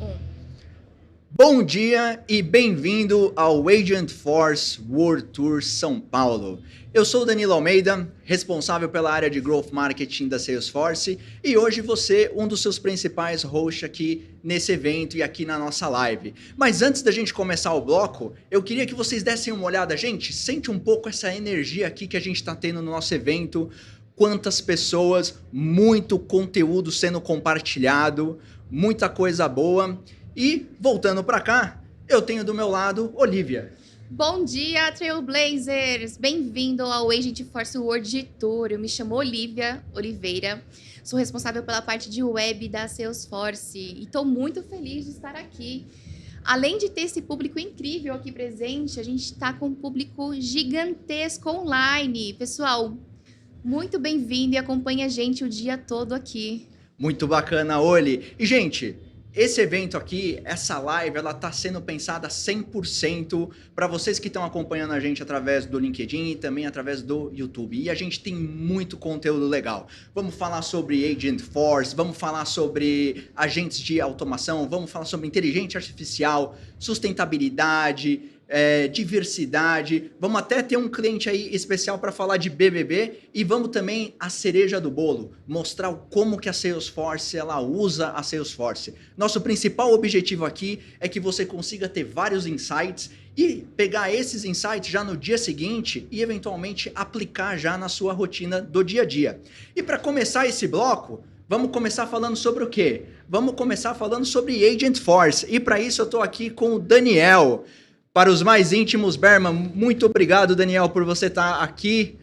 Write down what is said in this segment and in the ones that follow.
Um. Bom dia e bem-vindo ao Agent Force World Tour São Paulo. Eu sou o Danilo Almeida, responsável pela área de Growth Marketing da Salesforce, e hoje você um dos seus principais hosts aqui nesse evento e aqui na nossa live. Mas antes da gente começar o bloco, eu queria que vocês dessem uma olhada. Gente, sente um pouco essa energia aqui que a gente está tendo no nosso evento. Quantas pessoas, muito conteúdo sendo compartilhado, muita coisa boa. E, voltando para cá, eu tenho do meu lado Olivia. Bom dia, Trailblazers! Bem-vindo ao Agent Force World Tour. Eu me chamo Olivia Oliveira, sou responsável pela parte de web da Salesforce e estou muito feliz de estar aqui. Além de ter esse público incrível aqui presente, a gente está com um público gigantesco online. Pessoal, muito bem-vindo e acompanhe a gente o dia todo aqui. Muito bacana, Oli. E, gente, esse evento aqui, essa live, ela está sendo pensada 100% para vocês que estão acompanhando a gente através do LinkedIn e também através do YouTube. E a gente tem muito conteúdo legal. Vamos falar sobre Agent Force, vamos falar sobre agentes de automação, vamos falar sobre inteligência artificial, sustentabilidade, diversidade. Vamos até ter um cliente aí especial para falar de BBB e vamos também a cereja do bolo, mostrar como que a Salesforce ela usa a Salesforce. Nosso principal objetivo aqui é que você consiga ter vários insights e pegar esses insights já no dia seguinte e eventualmente aplicar já na sua rotina do dia a dia. E para começar esse bloco, vamos começar falando sobre o quê? Vamos começar falando sobre Agent Force. E para isso eu estou aqui com o Daniel. Para os mais íntimos, Berman, muito obrigado, Daniel, por você estar aqui.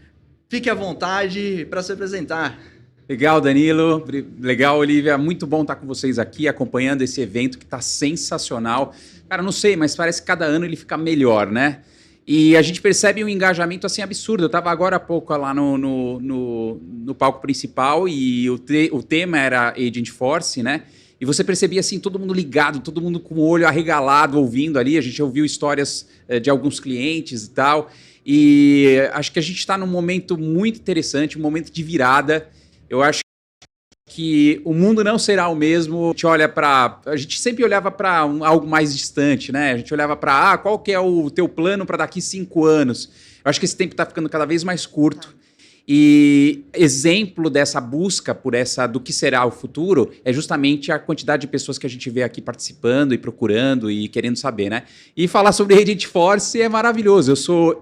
Fique à vontade para se apresentar. Legal, Danilo. Legal, Olivia. Muito bom estar com vocês aqui, acompanhando esse evento que está sensacional. Cara, não sei, mas parece que cada ano ele fica melhor, né? E a gente percebe um engajamento assim absurdo. Eu estava agora há pouco lá no palco principal e o tema era Agent Force, né? E você percebia assim, todo mundo ligado, todo mundo com o olho arregalado ouvindo ali. A gente ouviu histórias de alguns clientes e tal. E acho que a gente está num momento muito interessante, um momento de virada. Eu acho que o mundo não será o mesmo. A gente sempre olhava para algo mais distante, né? A gente olhava para qual que é o teu plano para daqui 5 anos. Eu acho que esse tempo está ficando cada vez mais curto. E exemplo dessa busca do que será o futuro é justamente a quantidade de pessoas que a gente vê aqui participando e procurando e querendo saber, né? E falar sobre Agent Force é maravilhoso. Eu sou,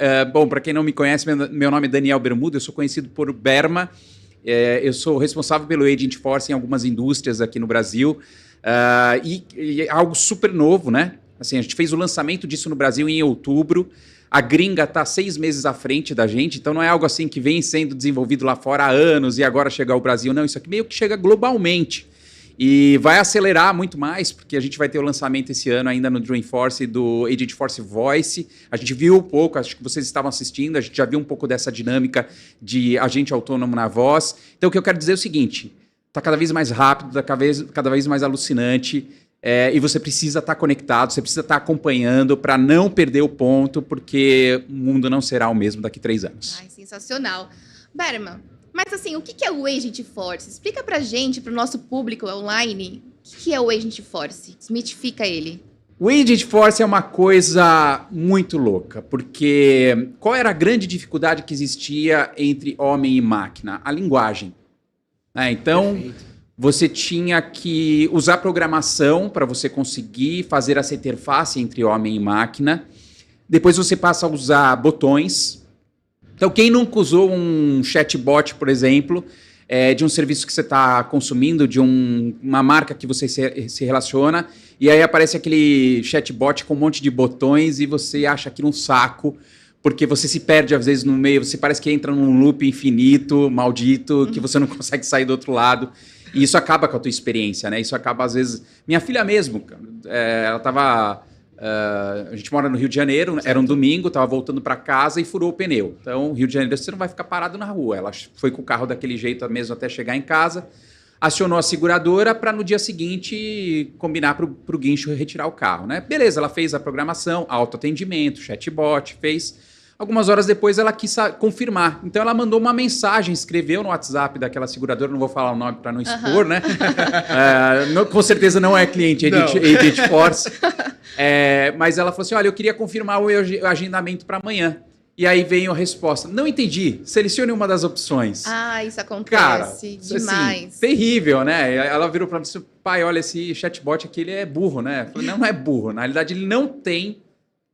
para quem não me conhece, meu nome é Daniel Bermuda, eu sou conhecido por Berma. Eu sou responsável pelo Agent Force em algumas indústrias aqui no Brasil. E é algo super novo, né? Assim, a gente fez o lançamento disso no Brasil em outubro. A gringa está 6 meses à frente da gente, então não é algo assim que vem sendo desenvolvido lá fora há anos e agora chega ao Brasil. Não, isso aqui meio que chega globalmente. E vai acelerar muito mais, porque a gente vai ter o lançamento esse ano ainda no Dreamforce do Agent Force Voice. A gente viu um pouco, acho que vocês estavam assistindo, a gente já viu um pouco dessa dinâmica de agente autônomo na voz. Então o que eu quero dizer é o seguinte, está cada vez mais rápido, está cada vez mais alucinante. E você precisa estar conectado, você precisa estar acompanhando para não perder o ponto, porque o mundo não será o mesmo daqui 3 anos. Ai, sensacional. Berman, mas assim, o que é o Agent Force? Explica pra gente, pro nosso público online, o que é o Agent Force? Desmitifica ele. O Agent Force é uma coisa muito louca, porque qual era a grande dificuldade que existia entre homem e máquina? A linguagem. Então... Perfeito. Você tinha que usar programação para você conseguir fazer essa interface entre homem e máquina. Depois você passa a usar botões. Então, quem nunca usou um chatbot, por exemplo, de um serviço que você está consumindo, de uma marca que você se relaciona, e aí aparece aquele chatbot com um monte de botões e você acha aquilo um saco, porque você se perde às vezes no meio, você parece que entra num loop infinito, maldito, que você não consegue sair do outro lado. E isso acaba com a tua experiência, né? Isso acaba, às vezes... Minha filha mesmo, ela estava... a gente mora no Rio de Janeiro, certo. Era um domingo, estava voltando para casa e furou o pneu. Então, Rio de Janeiro, você não vai ficar parado na rua. Ela foi com o carro daquele jeito mesmo até chegar em casa, acionou a seguradora para no dia seguinte combinar para o guincho retirar o carro, né? Beleza, ela fez a programação, autoatendimento, chatbot, fez... Algumas horas depois ela quis confirmar. Então ela mandou uma mensagem, escreveu no WhatsApp daquela seguradora, não vou falar o nome para não expor, né? Com certeza não é cliente Agent Force. Mas ela falou assim, olha, eu queria confirmar o agendamento para amanhã. E aí veio a resposta. Não entendi. Selecione uma das opções. Isso acontece demais. Assim, terrível, né? Ela virou para mim e disse, pai, olha, esse chatbot aqui, ele é burro, né? Eu falei, não é burro. Na realidade, ele não tem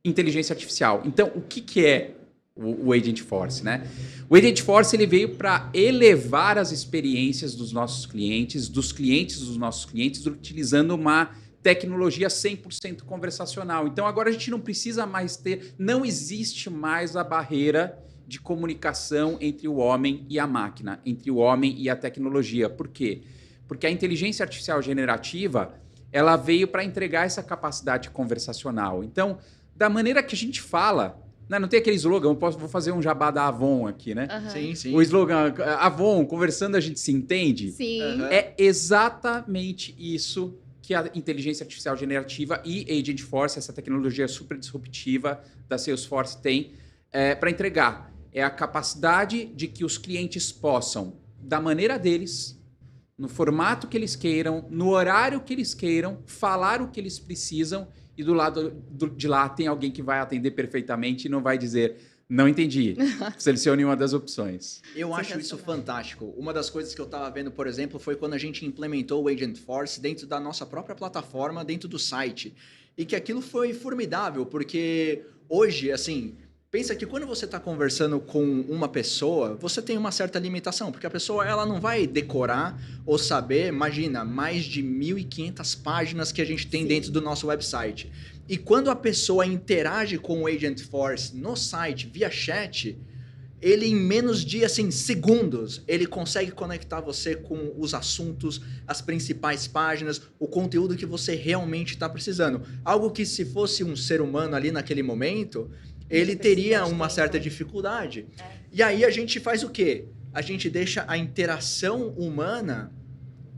inteligência artificial. Então, o que é o Agent Force, né? O Agent Force ele veio para elevar as experiências dos nossos clientes, dos clientes dos nossos clientes, utilizando uma tecnologia 100% conversacional. Então agora a gente não precisa mais não existe mais a barreira de comunicação entre o homem e a máquina, entre o homem e a tecnologia. Por quê? Porque a inteligência artificial generativa, ela veio para entregar essa capacidade conversacional. Então, da maneira que a gente fala, não tem aquele slogan, vou fazer um jabá da Avon aqui, né? Sim, sim. O slogan, Avon, conversando a gente se entende? Sim. É exatamente isso que a inteligência artificial generativa e Agent Force, essa tecnologia super disruptiva da Salesforce tem para entregar. É a capacidade de que os clientes possam, da maneira deles, no formato que eles queiram, no horário que eles queiram, falar o que eles precisam e do lado de lá tem alguém que vai atender perfeitamente e não vai dizer, não entendi, selecione uma das opções. Eu acho isso fantástico. Uma das coisas que eu estava vendo, por exemplo, foi quando a gente implementou o Agent Force dentro da nossa própria plataforma, dentro do site. E que aquilo foi formidável, porque hoje, assim, pensa que quando você está conversando com uma pessoa, você tem uma certa limitação, porque a pessoa ela não vai decorar ou saber, imagina, mais de 1.500 páginas que a gente tem dentro do nosso website. E quando a pessoa interage com o Agent Force no site, via chat, ele em menos de, assim, segundos, ele consegue conectar você com os assuntos, as principais páginas, o conteúdo que você realmente está precisando. Algo que se fosse um ser humano ali naquele momento, ele teria uma certa dificuldade. E aí a gente faz o quê? A gente deixa a interação humana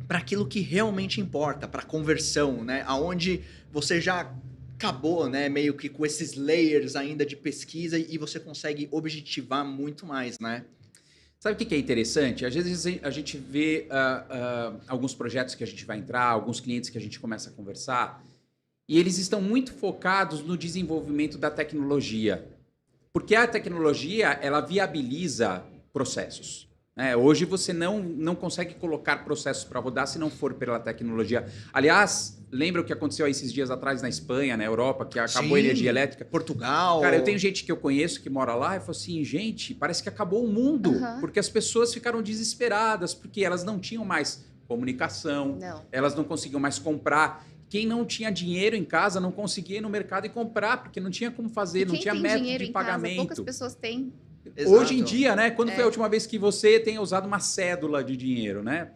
para aquilo que realmente importa, para a conversão, né? Aonde você já acabou, né, meio que com esses layers ainda de pesquisa e você consegue objetivar muito mais, né? Sabe o que é interessante? Às vezes a gente vê alguns projetos que a gente vai entrar, alguns clientes que a gente começa a conversar, e eles estão muito focados no desenvolvimento da tecnologia. Porque a tecnologia, ela viabiliza processos. Hoje você não consegue colocar processos para rodar se não for pela tecnologia. Aliás, lembra o que aconteceu aí esses dias atrás na Espanha, na Europa, que acabou a energia elétrica? Portugal. Cara, eu tenho gente que eu conheço que mora lá e falou assim, gente, parece que acabou o mundo. Porque as pessoas ficaram desesperadas, porque elas não tinham mais comunicação, elas não conseguiam mais comprar. Quem não tinha dinheiro em casa não conseguia ir no mercado e comprar, porque não tinha como fazer, não tinha método de pagamento. Poucas pessoas têm. Exato. Hoje em dia, né? Quando foi a última vez que você tenha usado uma cédula de dinheiro, né?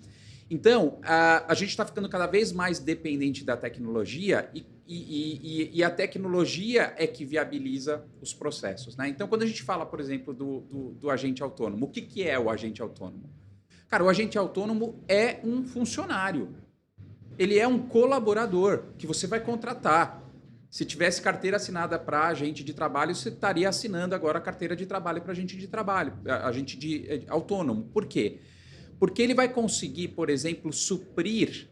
Então, a gente está ficando cada vez mais dependente da tecnologia e a tecnologia é que viabiliza os processos, né? Então, quando a gente fala, por exemplo, do agente autônomo, o que é o agente autônomo? Cara, o agente autônomo é um funcionário. Ele é um colaborador que você vai contratar. Se tivesse carteira assinada para agente de trabalho, você estaria assinando agora a carteira de trabalho para agente de trabalho, agente de autônomo. Por quê? Porque ele vai conseguir, por exemplo, suprir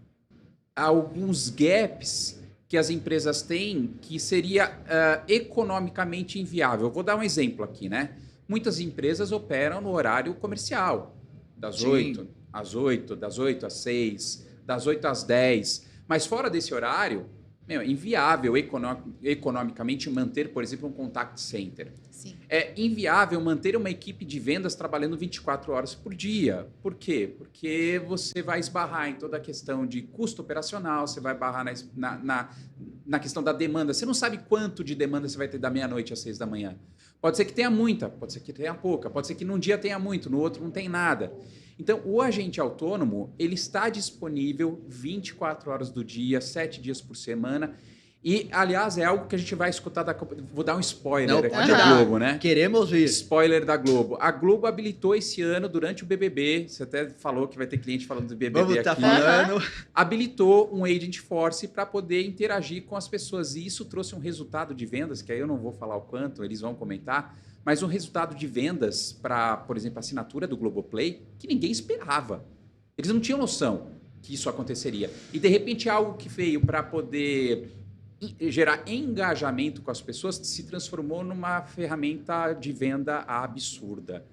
alguns gaps que as empresas têm que seria economicamente inviável. Eu vou dar um exemplo aqui, né? Muitas empresas operam no horário comercial, das 8 às 8, das 8 às 6, das 8 às 10. Mas fora desse horário, é inviável economicamente manter, por exemplo, um contact center. Sim. É inviável manter uma equipe de vendas trabalhando 24 horas por dia. Por quê? Porque você vai esbarrar em toda a questão de custo operacional, você vai esbarrar na questão da demanda. Você não sabe quanto de demanda você vai ter da meia-noite às 6 da manhã. Pode ser que tenha muita, pode ser que tenha pouca, pode ser que num dia tenha muito, no outro não tem nada. Então, o agente autônomo, ele está disponível 24 horas do dia, 7 dias por semana. E, aliás, é algo que a gente vai escutar Vou dar um spoiler aqui da Globo, né? Queremos ver. Spoiler da Globo. A Globo habilitou esse ano, durante o BBB, você até falou que vai ter cliente falando do BBB Vamos aqui. Falando. Habilitou um Agent Force para poder interagir com as pessoas. E isso trouxe um resultado de vendas, que aí eu não vou falar o quanto, eles vão comentar, mas um resultado de vendas para, por exemplo, a assinatura do Globoplay, que ninguém esperava. Eles não tinham noção que isso aconteceria. E, de repente, algo que veio para poder gerar engajamento com as pessoas se transformou numa ferramenta de venda absurda.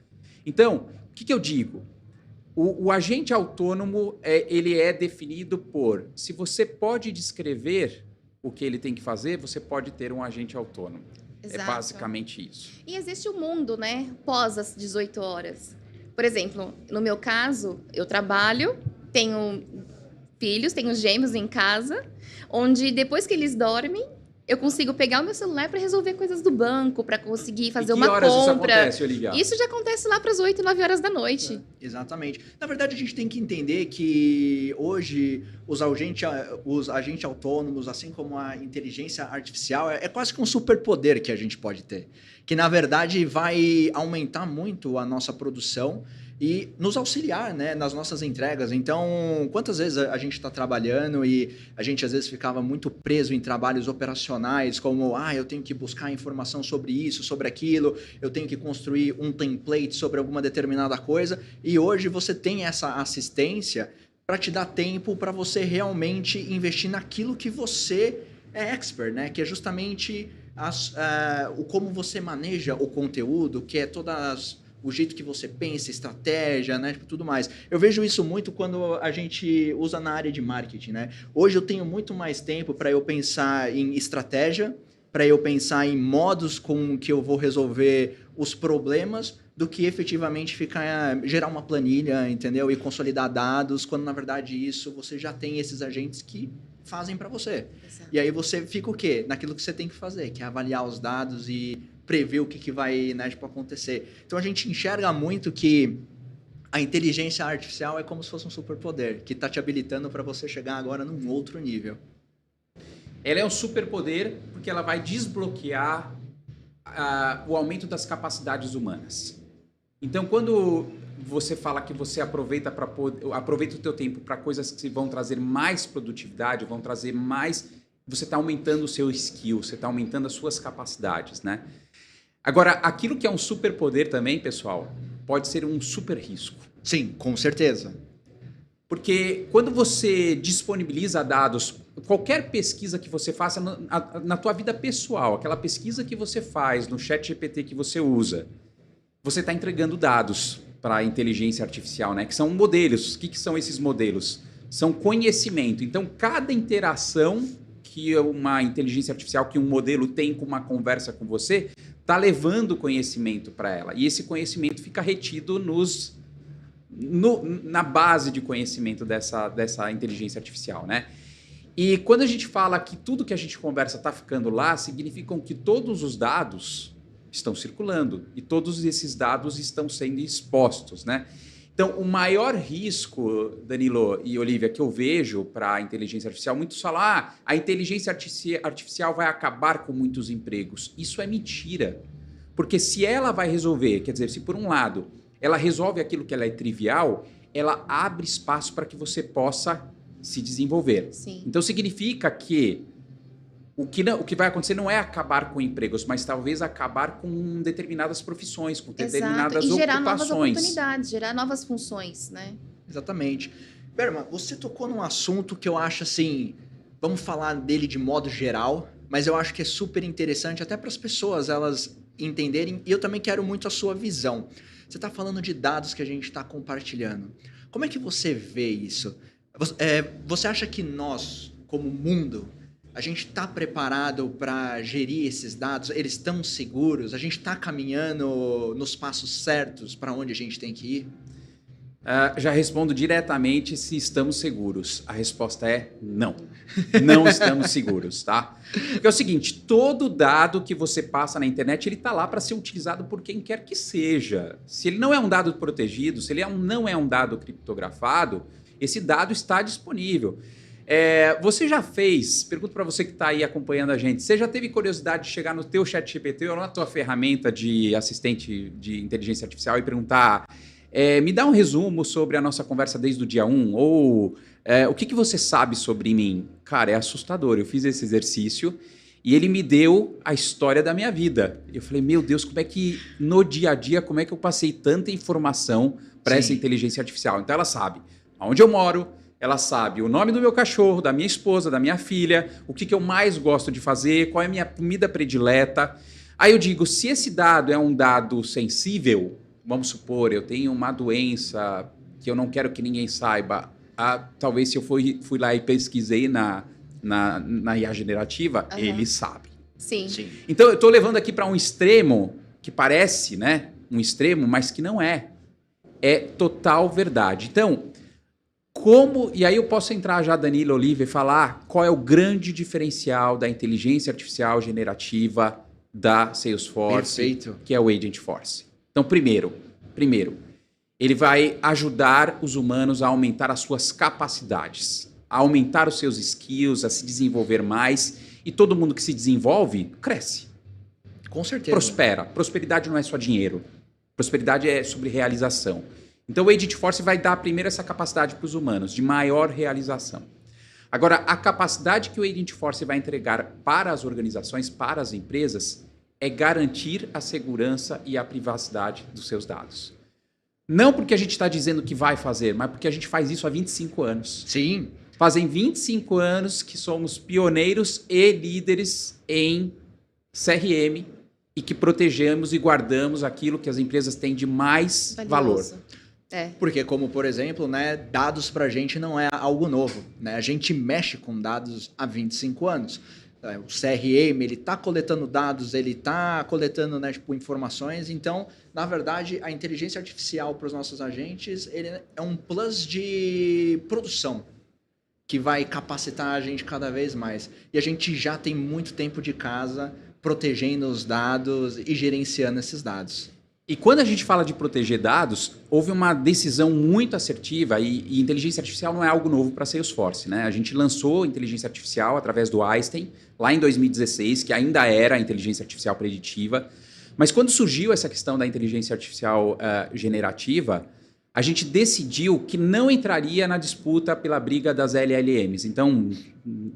Então, o que eu digo? O agente autônomo, ele é definido por... Se você pode descrever o que ele tem que fazer, você pode ter um agente autônomo. Exato. É basicamente isso. E existe o mundo, né? Pós as 18 horas. Por exemplo, no meu caso, eu trabalho, tenho filhos, tenho gêmeos em casa, onde depois que eles dormem, eu consigo pegar o meu celular para resolver coisas do banco, para conseguir fazer uma compra. Que horas isso acontece, Olivia? Isso já acontece lá para as 8, 9 horas da noite. Exatamente. Na verdade, a gente tem que entender que hoje os agentes autônomos, assim como a inteligência artificial, é quase que um superpoder que a gente pode ter. Que, na verdade, vai aumentar muito a nossa produção e nos auxiliar, né, nas nossas entregas. Então, quantas vezes a gente está trabalhando e a gente às vezes ficava muito preso em trabalhos operacionais, como, eu tenho que buscar informação sobre isso, sobre aquilo, eu tenho que construir um template sobre alguma determinada coisa, e hoje você tem essa assistência para te dar tempo para você realmente investir naquilo que você é expert, né, que é justamente o como você maneja o conteúdo, que é o jeito que você pensa, estratégia, né, tudo mais. Eu vejo isso muito quando a gente usa na área de marketing, né? Hoje eu tenho muito mais tempo para eu pensar em estratégia, para eu pensar em modos com que eu vou resolver os problemas, do que efetivamente gerar uma planilha, entendeu? E consolidar dados, quando na verdade isso você já tem esses agentes que fazem para você. Exato. E aí você fica o quê? Naquilo que você tem que fazer, que é avaliar os dados e prever o que vai, né, acontecer. Então a gente enxerga muito que a inteligência artificial é como se fosse um superpoder, que está te habilitando para você chegar agora num outro nível. Ela é um superpoder porque ela vai desbloquear o aumento das capacidades humanas. Então, quando você fala que você aproveita o teu tempo para coisas que vão trazer mais produtividade, vão trazer mais... Você está aumentando o seu skill, você está aumentando as suas capacidades, né? Agora, aquilo que é um superpoder também, pessoal, pode ser um super risco. Sim, com certeza. Porque quando você disponibiliza dados, qualquer pesquisa que você faça na tua vida pessoal, aquela pesquisa que você faz no ChatGPT que você usa, você está entregando dados para a inteligência artificial, né? Que são modelos. O que são esses modelos? São conhecimento. Então, cada interação que uma inteligência artificial, que um modelo tem com uma conversa com você, está levando conhecimento para ela. E esse conhecimento fica retido na base de conhecimento dessa inteligência artificial, né? E quando a gente fala que tudo que a gente conversa está ficando lá, significam que todos os dados estão circulando e todos esses dados estão sendo expostos, né? Então, o maior risco, Danilo e Olivia, que eu vejo para a inteligência artificial, muitos falam, a inteligência artificial vai acabar com muitos empregos. Isso é mentira. Porque se ela vai resolver, quer dizer, se por um lado ela resolve aquilo que ela é trivial, ela abre espaço para que você possa se desenvolver. Sim. Então, significa que o que vai acontecer não é acabar com empregos, mas talvez acabar com determinadas profissões, com determinadas ocupações. E gerar novas oportunidades, gerar novas funções, né? Exatamente. Berma, você tocou num assunto que eu acho assim, vamos falar dele de modo geral, mas eu acho que é super interessante até para as pessoas elas entenderem, e eu também quero muito a sua visão. Você está falando de dados que a gente está compartilhando. Como é que você vê isso? Você acha que nós, como mundo, a gente está preparado para gerir esses dados? Eles estão seguros? A gente está caminhando nos passos certos para onde a gente tem que ir? Já respondo diretamente se estamos seguros. A resposta é não. Não estamos seguros, tá? Porque é o seguinte, todo dado que você passa na internet, ele está lá para ser utilizado por quem quer que seja. Se ele não é um dado protegido, se ele não é um dado criptografado, esse dado está disponível. Você já fez, pergunto para você que está aí acompanhando a gente, você já teve curiosidade de chegar no teu ChatGPT ou na tua ferramenta de assistente de inteligência artificial e perguntar, me dá um resumo sobre a nossa conversa desde o dia 1, ou o que você sabe sobre mim? Cara, é assustador, eu fiz esse exercício E ele me deu a história da minha vida. Eu falei, meu Deus, como é que no dia a dia, como é que eu passei tanta informação para essa inteligência artificial? Então ela sabe aonde eu moro, ela sabe o nome do meu cachorro, da minha esposa, da minha filha, o que eu mais gosto de fazer, qual é a minha comida predileta. Aí eu digo, se esse dado é um dado sensível, vamos supor, eu tenho uma doença que eu não quero que ninguém saiba, talvez se eu fui lá e pesquisei na IA generativa, ele sabe. Sim. Então eu estou levando aqui para um extremo que parece, né, um extremo, mas que não é. É total verdade. Então, e aí eu posso entrar já, Danilo, Olivia, e falar qual é o grande diferencial da inteligência artificial generativa da Salesforce, Perfeito. Que é o Agentforce. Então, primeiro, ele vai ajudar os humanos a aumentar as suas capacidades, a aumentar os seus skills, a se desenvolver mais, e todo mundo que se desenvolve, cresce. Com certeza. Prospera. Prosperidade não é só dinheiro. Prosperidade é sobre realização. Então o Agentforce vai dar primeiro essa capacidade para os humanos, de maior realização. Agora, a capacidade que o Agentforce vai entregar para as organizações, para as empresas, é garantir a segurança e a privacidade dos seus dados. Não porque a gente está dizendo que vai fazer, mas porque a gente faz isso há 25 anos. Sim. Fazem 25 anos que somos pioneiros e líderes em CRM e que protegemos e guardamos aquilo que as empresas têm de mais valor. Porque, como por exemplo, né, dados para a gente não é algo novo. Né? A gente mexe com dados há 25 anos. O CRM, ele está coletando dados, ele está coletando, né, tipo, informações. Então, na verdade, a inteligência artificial para os nossos agentes, ele é um plus de produção que vai capacitar a gente cada vez mais. E a gente já tem muito tempo de casa protegendo os dados e gerenciando esses dados. E quando a gente fala de proteger dados, houve uma decisão muito assertiva e inteligência artificial não é algo novo para a Salesforce, né? A gente lançou inteligência artificial através do Einstein, lá em 2016, que ainda era a inteligência artificial preditiva. Mas quando surgiu essa questão da inteligência artificial generativa, a gente decidiu que não entraria na disputa pela briga das LLMs. Então,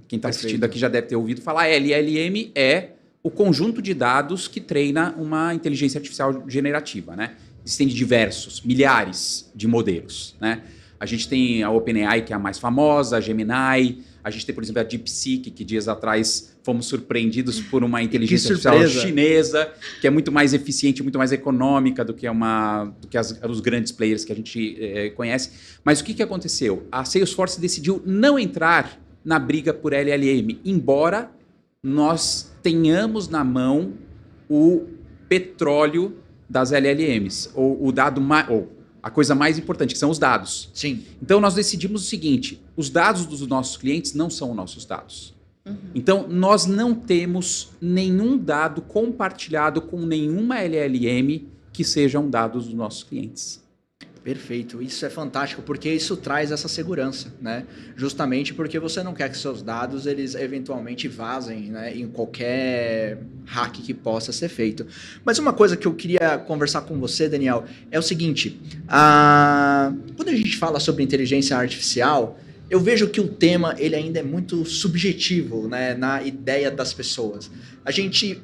quem está assistindo aqui já deve ter ouvido falar, LLM é o conjunto de dados que treina uma inteligência artificial generativa, né? Existem diversos, milhares de modelos, né? A gente tem a OpenAI, que é a mais famosa, a Gemini, a gente tem, por exemplo, a DeepSeek, que dias atrás fomos surpreendidos por uma inteligência artificial chinesa, que é muito mais eficiente, muito mais econômica do que os grandes players que a gente conhece. Mas o que aconteceu? A Salesforce decidiu não entrar na briga por LLM, embora nós tenhamos na mão o petróleo das LLMs, ou a coisa mais importante, que são os dados. Sim. Então, nós decidimos o seguinte, os dados dos nossos clientes não são nossos dados. Então, nós não temos nenhum dado compartilhado com nenhuma LLM que sejam dados dos nossos clientes. Perfeito, isso é fantástico, porque isso traz essa segurança, né? Justamente porque você não quer que seus dados, eles eventualmente vazem, né, em qualquer hack que possa ser feito. Mas uma coisa que eu queria conversar com você, Daniel, é o seguinte, quando a gente fala sobre inteligência artificial, eu vejo que o tema ele ainda é muito subjetivo, né, na ideia das pessoas.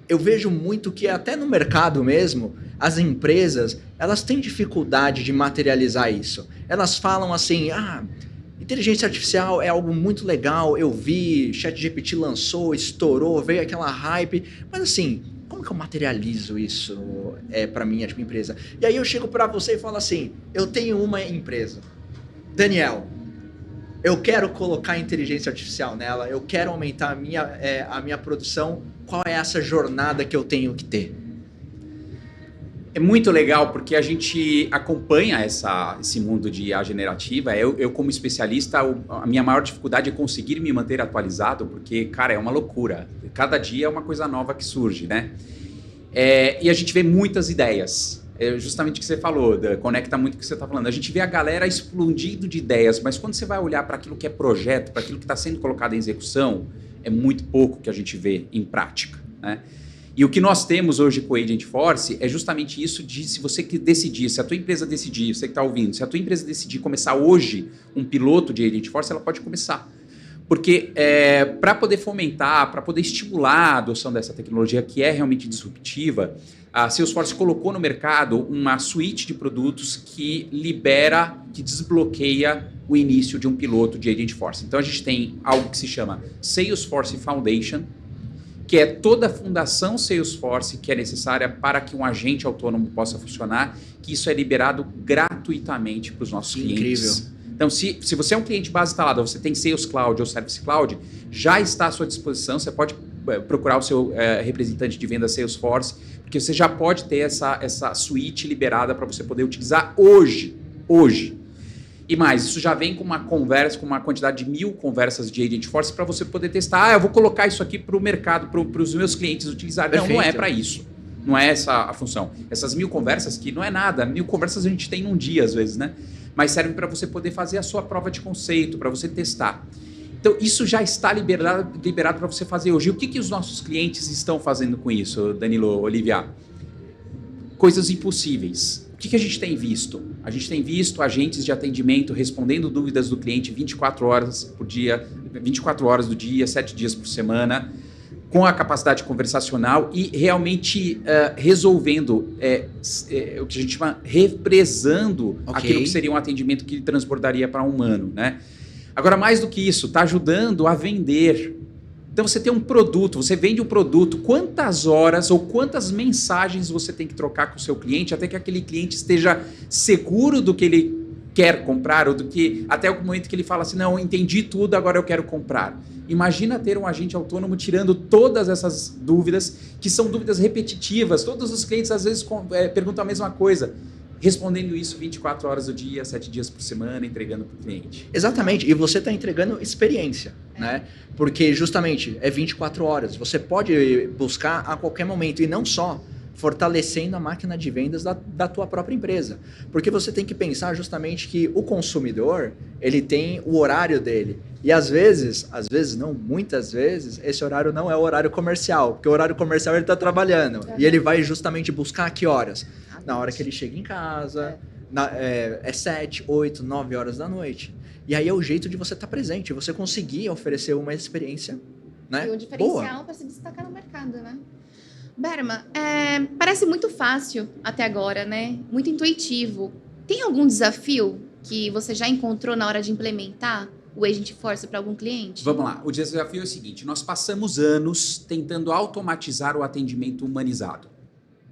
Eu vejo muito que até no mercado mesmo, as empresas, elas têm dificuldade de materializar isso. Elas falam assim, inteligência artificial é algo muito legal, eu vi, ChatGPT lançou, estourou, veio aquela hype, mas assim, como que eu materializo isso para minha empresa? E aí eu chego para você e falo assim, eu tenho uma empresa, Daniel, eu quero colocar inteligência artificial nela, eu quero aumentar a minha produção, qual é essa jornada que eu tenho que ter? É muito legal porque a gente acompanha esse mundo de IA generativa. Eu como especialista, a minha maior dificuldade é conseguir me manter atualizado, porque, cara, é uma loucura. Cada dia é uma coisa nova que surge, né? E a gente vê muitas ideias. Justamente o que você falou, conecta muito com o que você está falando. A gente vê a galera explodindo de ideias, mas quando você vai olhar para aquilo que é projeto, para aquilo que está sendo colocado em execução, é muito pouco que a gente vê em prática, né? E o que nós temos hoje com o Agentforce é justamente isso de, se você decidir, se a tua empresa decidir, você que está ouvindo, se a tua empresa decidir começar hoje um piloto de Agentforce, ela pode começar. Porque para poder fomentar, para poder estimular a adoção dessa tecnologia que é realmente disruptiva, a Salesforce colocou no mercado uma suíte de produtos que libera, que desbloqueia o início de um piloto de Agentforce. Então a gente tem algo que se chama Salesforce Foundation, que é toda a fundação Salesforce que é necessária para que um agente autônomo possa funcionar, que isso é liberado gratuitamente para os nossos clientes. Incrível. Então, se você é um cliente base instalado, você tem Sales Cloud ou Service Cloud, já está à sua disposição, você pode procurar o seu representante de venda Salesforce, porque você já pode ter essa suíte liberada para você poder utilizar hoje. E mais, isso já vem com uma conversa, com uma quantidade de 1000 conversas de Agentforce para você poder testar. Eu vou colocar isso aqui para o mercado, para os meus clientes utilizarem. Não é para isso. Não é essa a função. Essas 1000 conversas que não é nada. 1000 conversas a gente tem num dia, às vezes, né? Mas servem para você poder fazer a sua prova de conceito, para você testar. Então, isso já está liberado para você fazer hoje. E o que os nossos clientes estão fazendo com isso, Danilo, Olivia? Coisas impossíveis. O que a gente tem visto? A gente tem visto agentes de atendimento respondendo dúvidas do cliente 24 horas por dia, 24 horas do dia, 7 dias por semana, com a capacidade conversacional e realmente resolvendo o que a gente chama represando aquilo que seria um atendimento que transbordaria para um humano, né? Agora, mais do que isso, está ajudando a vender. Então, você tem um produto, você vende um produto, quantas horas ou quantas mensagens você tem que trocar com o seu cliente até que aquele cliente esteja seguro do que ele quer comprar ou do que até o momento que ele fala assim, não, entendi tudo, agora eu quero comprar. Imagina ter um agente autônomo tirando todas essas dúvidas, que são dúvidas repetitivas. Todos os clientes às vezes perguntam a mesma coisa. Respondendo isso 24 horas do dia, 7 dias por semana, entregando para o cliente. Exatamente, e você está entregando experiência, né? Porque justamente é 24 horas, você pode buscar a qualquer momento, e não só fortalecendo a máquina de vendas da tua própria empresa. Porque você tem que pensar justamente que o consumidor, ele tem o horário dele. E às vezes não, muitas vezes, esse horário não é o horário comercial, porque o horário comercial ele está trabalhando, e ele vai justamente buscar a que horas? Na hora que ele chega em casa, é 7, 8, 9 horas da noite. E aí é o jeito de você estar presente, você conseguir oferecer uma experiência, né, e um diferencial para se destacar no mercado, né? Berma, parece muito fácil até agora, né? Muito intuitivo. Tem algum desafio que você já encontrou na hora de implementar o Agentforce para algum cliente? Vamos lá. O desafio é o seguinte, nós passamos anos tentando automatizar o atendimento humanizado.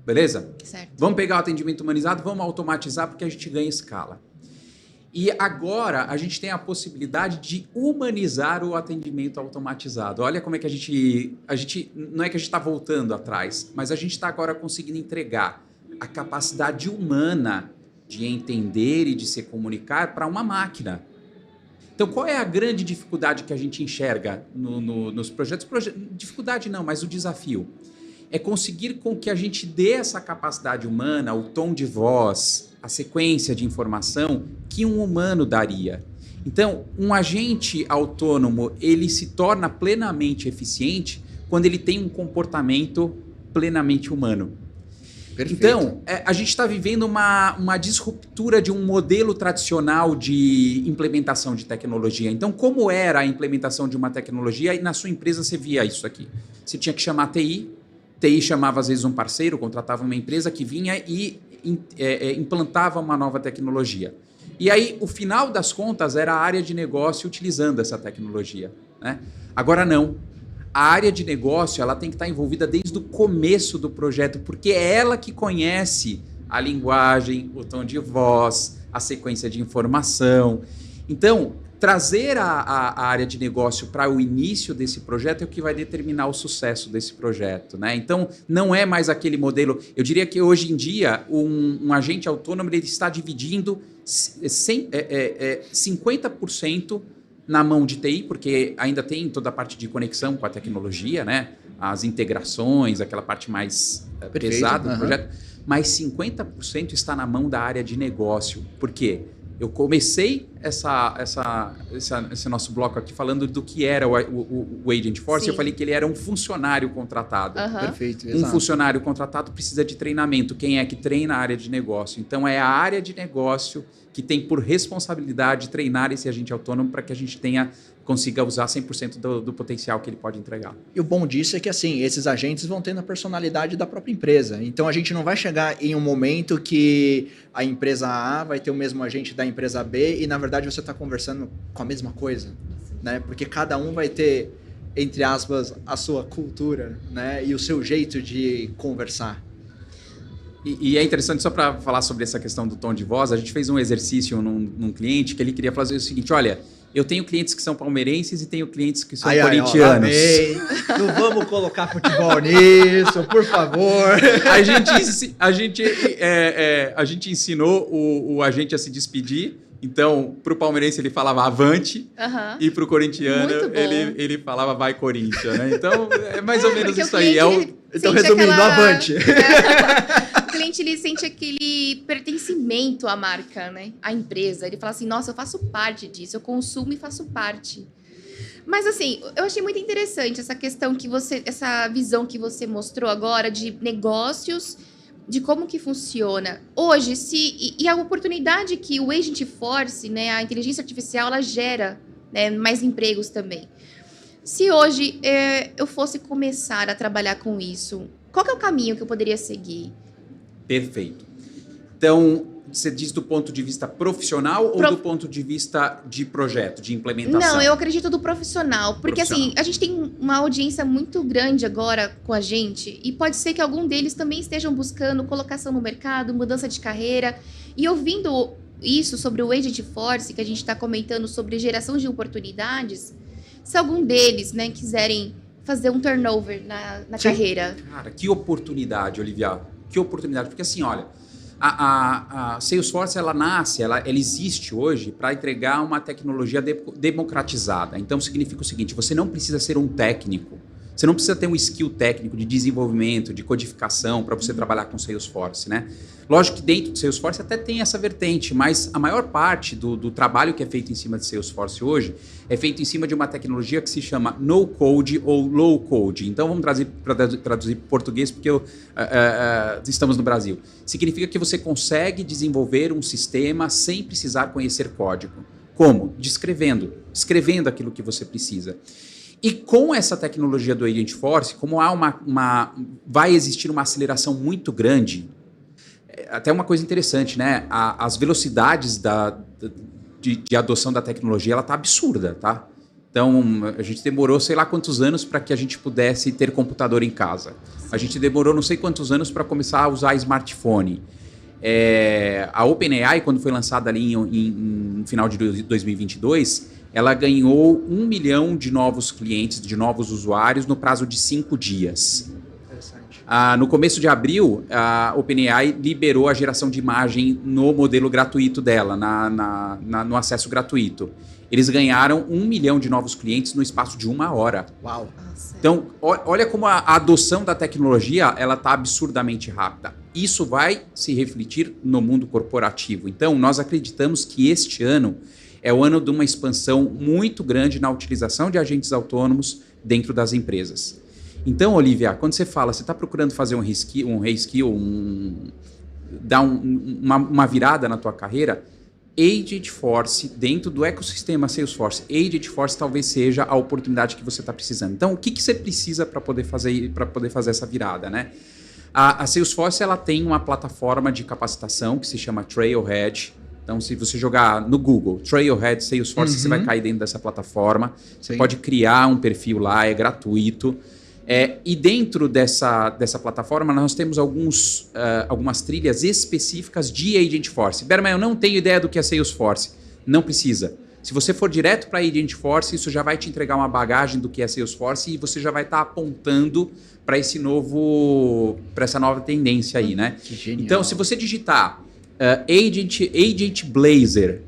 Beleza? Certo. Vamos pegar o atendimento humanizado, vamos automatizar porque a gente ganha escala. E agora a gente tem a possibilidade de humanizar o atendimento automatizado. Olha como é que a gente não é que a gente está voltando atrás, mas a gente está agora conseguindo entregar a capacidade humana de entender e de se comunicar para uma máquina. Então, qual é a grande dificuldade que a gente enxerga nos projetos? Dificuldade não, mas o desafio é conseguir com que a gente dê essa capacidade humana, o tom de voz, a sequência de informação que um humano daria. Então, um agente autônomo, ele se torna plenamente eficiente quando ele tem um comportamento plenamente humano. Perfeito. Então, a gente está vivendo uma disruptura de um modelo tradicional de implementação de tecnologia. Então, como era a implementação de uma tecnologia? E na sua empresa você via isso aqui. Você tinha que chamar a TI chamava às vezes um parceiro, contratava uma empresa que vinha e implantava uma nova tecnologia. E aí, o final das contas, era a área de negócio utilizando essa tecnologia, né? Agora não. A área de negócio ela tem que estar envolvida desde o começo do projeto, porque é ela que conhece a linguagem, o tom de voz, a sequência de informação. Então, trazer a área de negócio para o início desse projeto é o que vai determinar o sucesso desse projeto, né? Então, não é mais aquele modelo... Eu diria que hoje em dia, um agente autônomo ele está dividindo 50% na mão de TI, porque ainda tem toda a parte de conexão com a tecnologia, né? As integrações, aquela parte mais pesada do projeto. Mas 50% está na mão da área de negócio. Por quê? Eu comecei esse nosso bloco aqui falando do que era o Agentforce. Sim. Eu falei que ele era um funcionário contratado. Perfeito, exato. Um funcionário contratado precisa de treinamento. Quem é que treina a área de negócio? Então, é a área de negócio que tem por responsabilidade treinar esse agente autônomo para que a gente tenha consiga usar 100% do potencial que ele pode entregar. E o bom disso é que, assim, esses agentes vão tendo a personalidade da própria empresa. Então, a gente não vai chegar em um momento que a empresa A vai ter o mesmo agente da empresa B e, na verdade, você está conversando com a mesma coisa, né? Porque cada um vai ter, entre aspas, a sua cultura, né? E o seu jeito de conversar. E é interessante, só para falar sobre essa questão do tom de voz, a gente fez um exercício num cliente que ele queria fazer o seguinte: olha, eu tenho clientes que são palmeirenses e tenho clientes que são corintianos. Não vamos colocar futebol nisso, por favor. A gente ensinou o agente a se despedir. Então, para o palmeirense ele falava avante, e para o corintiano ele falava vai Corinthians, né? Então, é mais ou menos isso aí. Então, resumindo, avante. O cliente, ele sente aquele pertencimento à marca, né? À empresa. Ele fala assim, nossa, eu faço parte disso, eu consumo e faço parte. Mas, assim, eu achei muito interessante essa questão essa visão que você mostrou agora de negócios, de como que funciona. Hoje, e a oportunidade que o Agent Force, né, a inteligência artificial, ela gera, né, mais empregos também. Se hoje eu fosse começar a trabalhar com isso, qual que é o caminho que eu poderia seguir? Perfeito. Então, você diz do ponto de vista profissional ou do ponto de vista de projeto, de implementação? Não, eu acredito do profissional. Porque, assim, a gente tem uma audiência muito grande agora com a gente e pode ser que algum deles também estejam buscando colocação no mercado, mudança de carreira. E ouvindo isso sobre o Agent Force, que a gente está comentando sobre geração de oportunidades, se algum deles, né, quiserem fazer um turnover na carreira. Cara, que oportunidade, Olivia. Que oportunidade. Porque, assim, olha, a Salesforce, ela nasce, ela existe hoje para entregar uma tecnologia democratizada. Então, significa o seguinte, você não precisa ser um técnico, você não precisa ter um skill técnico de desenvolvimento, de codificação para você trabalhar com Salesforce, né? Lógico que dentro do Salesforce até tem essa vertente, mas a maior parte do trabalho que é feito em cima de Salesforce hoje é feito em cima de uma tecnologia que se chama no-code ou low-code. Então, vamos traduzir para o português, porque estamos no Brasil. Significa que você consegue desenvolver um sistema sem precisar conhecer código. Como? Escrevendo aquilo que você precisa. E com essa tecnologia do Agent Force, como vai existir uma aceleração muito grande, até uma coisa interessante, né? As velocidades de adoção da tecnologia, ela tá absurda, tá? Então, a gente demorou sei lá quantos anos para que a gente pudesse ter computador em casa. A gente demorou não sei quantos anos para começar a usar smartphone. A OpenAI, quando foi lançada ali no final de 2022, ela ganhou 1 milhão de novos clientes, de novos usuários, no prazo de 5 dias. No começo de abril, a OpenAI liberou a geração de imagem no modelo gratuito dela, no acesso gratuito. Eles ganharam 1 milhão de novos clientes no espaço de 1 hora. Uau! Então, olha como a adoção da tecnologia está absurdamente rápida. Isso vai se refletir no mundo corporativo. Então, nós acreditamos que este ano é o ano de uma expansão muito grande na utilização de agentes autônomos dentro das empresas. Então, Olivia, quando você fala, você está procurando fazer um reskill, dar uma virada na tua carreira, Agent Force, dentro do ecossistema Salesforce, Agent Force talvez seja a oportunidade que você está precisando. Então, o que você precisa para poder fazer essa virada, né? A Salesforce, ela tem uma plataforma de capacitação que se chama Trailhead. Então, se você jogar no Google, Trailhead Salesforce, você vai cair dentro dessa plataforma. Você pode criar um perfil lá, é gratuito. E dentro dessa plataforma, nós temos algumas trilhas específicas de Agent Force. Berman, eu não tenho ideia do que é Salesforce. Não precisa. Se você for direto para Agent Force, isso já vai te entregar uma bagagem do que é Salesforce e você já vai estar apontando para essa nova tendência aí, né? Que genial. Então, se você digitar Agent Blazer,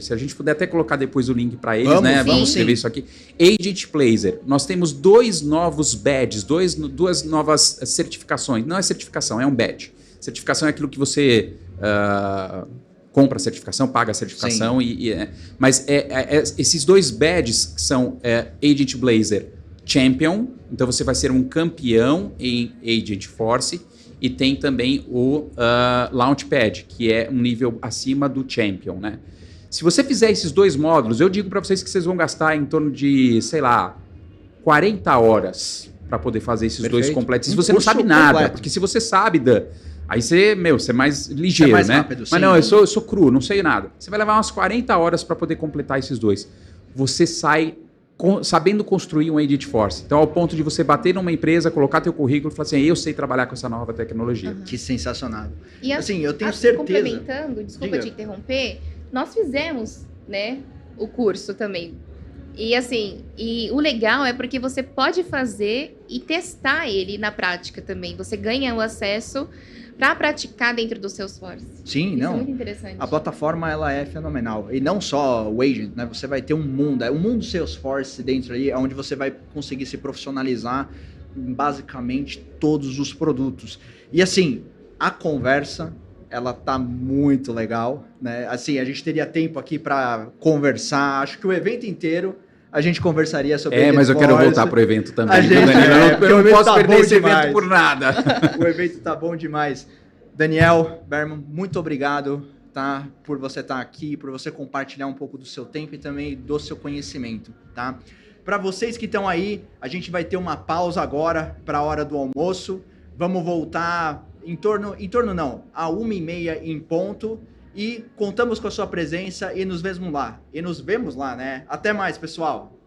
se a gente puder até colocar depois o link para eles, vamos escrever isso aqui. Agent Blazer, nós temos 2 novos badges, 2 novas certificações. Não é certificação, é um badge. Certificação é aquilo que você compra a certificação, paga a certificação. Mas esses 2 badges são Agent Blazer Champion, então você vai ser um campeão em Agent Force. E tem também o Launchpad, que é um nível acima do Champion, né? Se você fizer esses 2 módulos, eu digo para vocês que vocês vão gastar em torno de, sei lá, 40 horas para poder fazer esses 2 completos. Se você não sabe nada, completo. Porque se você sabe, Dan, aí você é mais ligeiro, mais né? Rápido, mas sim, não, eu sou cru, não sei nada. Você vai levar umas 40 horas para poder completar esses 2. Você sai sabendo construir um Agent Force. Então, ao ponto de você bater numa empresa, colocar teu currículo e falar assim, eu sei trabalhar com essa nova tecnologia. Uhum. Que sensacional. E assim, eu tenho certeza... Complementando, desculpa te interromper, nós fizemos, né, o curso também. E assim, o legal é porque você pode fazer e testar ele na prática também. Você ganha o acesso para praticar dentro do Salesforce. Sim, Isso não. É muito interessante. A plataforma, ela é fenomenal. E não só o Agent, né? Você vai ter um mundo Salesforce dentro aí, onde você vai conseguir se profissionalizar em basicamente todos os produtos. E assim, a conversa, ela tá muito legal, né? Assim, a gente teria tempo aqui para conversar. Acho que o evento inteiro a gente conversaria sobre mas eu quero voltar pro evento também. Eu não posso perder esse evento por nada. O evento tá bom demais. Daniel Berman, muito obrigado, tá? Por você estar aqui, por você compartilhar um pouco do seu tempo e também do seu conhecimento, tá? Para vocês que estão aí, a gente vai ter uma pausa agora para a hora do almoço. Vamos voltar a 1h30 em ponto. E contamos com a sua presença e nos vemos lá. Né? Até mais, pessoal!